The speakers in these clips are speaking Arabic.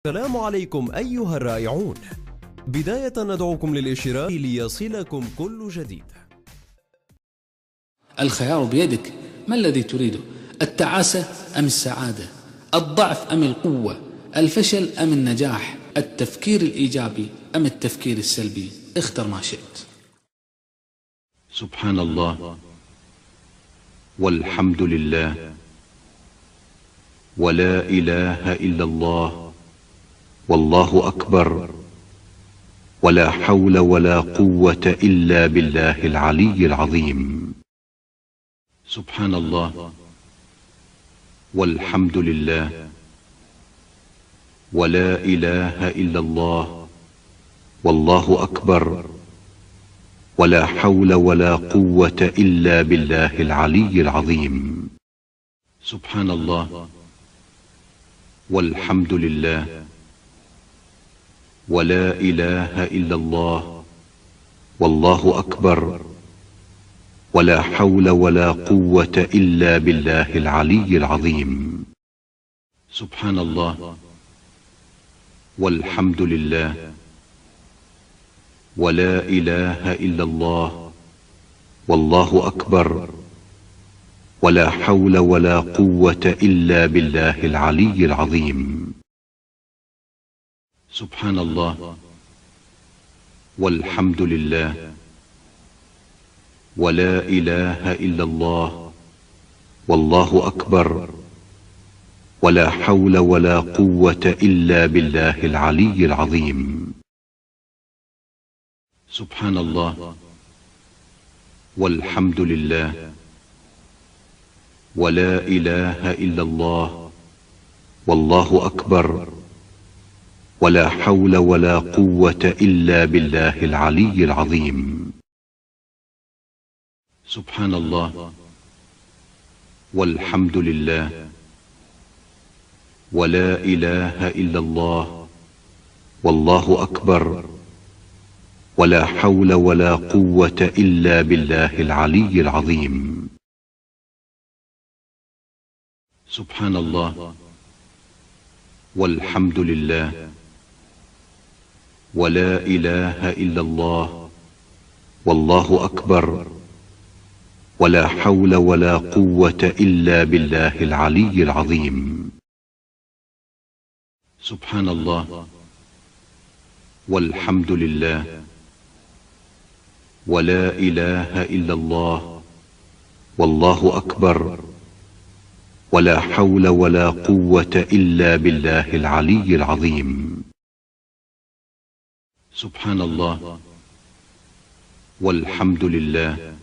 السلام عليكم أيها الرائعون. بداية ندعوكم للاشتراك ليصلكم كل جديد. الخيار بيدك، ما الذي تريده؟ التعاسة أم السعادة؟ الضعف أم القوة؟ الفشل أم النجاح؟ التفكير الإيجابي أم التفكير السلبي؟ اختر ما شئت. سبحان الله والحمد لله ولا إله إلا الله والله أكبر ولا حول ولا قوة إلا بالله العلي العظيم. سبحان الله والحمد لله ولا إله إلا الله والله أكبر ولا حول ولا قوة إلا بالله العلي العظيم. سبحان الله والحمد لله ولا إله إلا الله والله أكبر ولا حول ولا قوة إلا بالله العلي العظيم. سبحان الله والحمد لله ولا إله إلا الله والله أكبر ولا حول ولا قوة إلا بالله العلي العظيم. سبحان الله والحمد لله ولا إله إلا الله والله أكبر ولا حول ولا قوة إلا بالله العلي العظيم. سبحان الله والحمد لله ولا إله إلا الله والله أكبر ولا حول ولا قوة إلا بالله العلي العظيم. سبحان الله والحمد لله ولا إله إلا الله والله أكبر ولا حول ولا قوة إلا بالله العلي العظيم. سبحان الله والحمد لله ولا إله إلا الله والله أكبر ولا حول ولا قوة إلا بالله العلي العظيم. سبحان الله والحمد لله ولا إله إلا الله والله أكبر ولا حول ولا قوة إلا بالله العلي العظيم. سبحان الله والحمد لله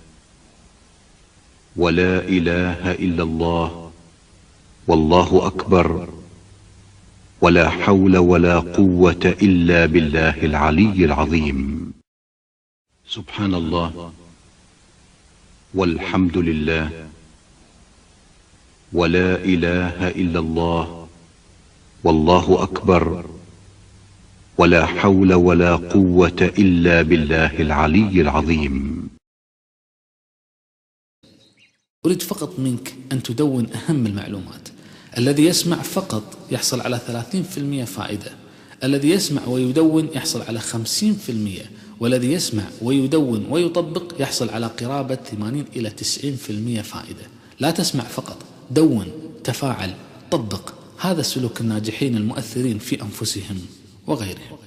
ولا إله إلا الله والله أكبر ولا حول ولا قوة إلا بالله العلي العظيم. سبحان الله والحمد لله ولا إله إلا الله والله أكبر ولا حول ولا قوة إلا بالله العلي العظيم. أريد فقط منك أن تدون أهم المعلومات. الذي يسمع فقط يحصل على 30% فائدة، الذي يسمع ويدون يحصل على 50%، والذي يسمع ويدون ويطبق يحصل على قرابة 80 إلى 90% فائدة. لا تسمع فقط، دون، تفاعل، طبق. هذا سلوك الناجحين المؤثرين في أنفسهم وغيرهم.